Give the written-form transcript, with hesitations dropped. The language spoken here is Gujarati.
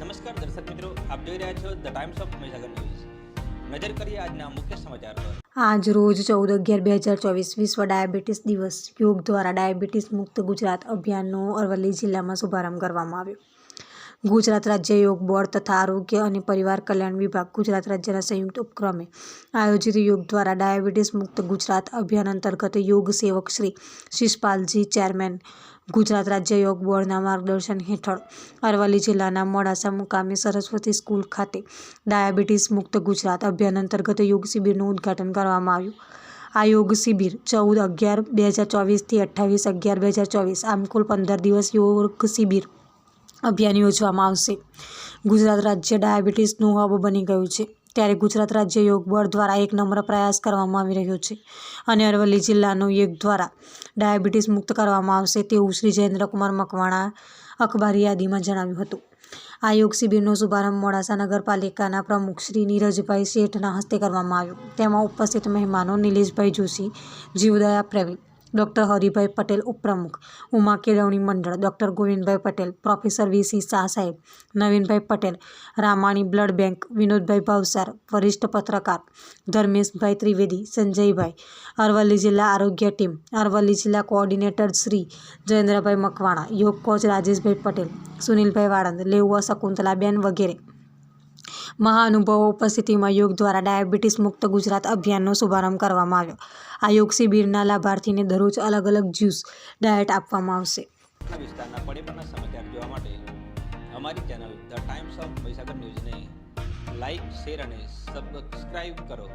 નમસ્કાર દર્શક મિત્રો, આપ જોઈ રહ્યા છો the Times of Mahisagar news. નજર કરીએ આજના મુખ્ય સમાચાર પર। આજ રોજ 14/11/2024 વિશ્વ ડાયાબિટીસ દિવસ યોગ દ્વારા ડાયાબિટીસ મુક્ત ગુજરાત અભિયાનનો અરવલ્લી જિલ્લામાં શુભારંભ કરવામાં આવ્યો। ગુજરાત રાજ્ય યોગ બોર્ડ તથા આરોગ્ય અને પરિવાર કલ્યાણ વિભાગ ગુજરાત રાજ્યના સંયુક્ત ઉપક્રમે આયોજિત યોગ દ્વારા ડાયાબિટીસ મુક્ત ગુજરાત અભિયાન અંતર્ગત યોગ સેવક શ્રી શિષપાલજી ચેરમેન ગુજરાત રાજ્ય યોગ બોર્ડના માર્ગદર્શન હેઠળ અરવલ્લી જિલ્લાના મોડાસા મુકામે સરસ્વતી સ્કૂલ ખાતે ડાયાબિટીસ મુક્ત ગુજરાત અભિયાન અંતર્ગત યોગ શિબિરનું ઉદ્ઘાટન કરવામાં આવ્યું। આ યોગ શિબિર 14/11/2024 થી 28/11/2024 આમ કુલ 15 દિવસ યોગ શિબિર અભિયાન યોજવામાં આવશે। ગુજરાત રાજ્ય ડાયાબિટીસનું હબ બની ગયું છે ત્યારે ગુજરાત રાજ્ય યોગ બોર્ડ દ્વારા એક નમ્ર પ્રયાસ કરવામાં આવી રહ્યો છે અને અરવલ્લી જિલ્લાનો યોગ દ્વારા ડાયાબિટીસ મુક્ત કરવામાં આવશે તેવું શ્રી જયેન્દ્રકુમાર મકવાણા અખબારી યાદીમાં જણાવ્યું હતું। આ યોગ શિબિરનો શુભારંભ મોડાસા નગરપાલિકાના પ્રમુખ શ્રી નીરજભાઈ શેઠના હસ્તે કરવામાં આવ્યો। તેમાં ઉપસ્થિત મહેમાનો નિલેશભાઈ જોશી, જીવદયા પ્રવીણ, ડૉક્ટર હરિભાઈ પટેલ ઉપપ્રમુખ, ઉમા કેળવણી મંડળ, doctor Govindbhai Patel, professor VC Shah સાહેબ, નવીનભાઈ પટેલ, રામાણી બ્લડ બેંક, વિનોદભાઈ ભાવસાર, વરિષ્ઠ પત્રકાર ધર્મેશભાઈ ત્રિવેદી, સંજયભાઈ, અરવલ્લી જિલ્લા આરોગ્ય ટીમ, અરવલ્લી જિલ્લા કોઓર્ડિનેટર શ્રી જયેન્દ્રભાઈ મકવાણા, યોગ કોચ રાજેશભાઈ પટેલ, સુનિલભાઈ વાળંદ, લેઉવા શકુંતલાબેન વગેરે મહાનુભાવો ઉપસ્થિતિમાં યોગ દ્વારા ડાયાબિટીસ મુક્ત ગુજરાત અભિયાનનો શુભારંભ કરવામાં આવ્યો। આ યોગ શિબિરના લાભાર્થીને દરરોજ અલગ અલગ જ્યુસ ડાયટ આપવામાં આવશે। વિસ્તારના પડેપણના સમાચાર જોવા માટે અમારી channel the Times of Mahisagar ન્યૂઝને લાઇક, શેર અને સબસ્ક્રાઇબ કરો।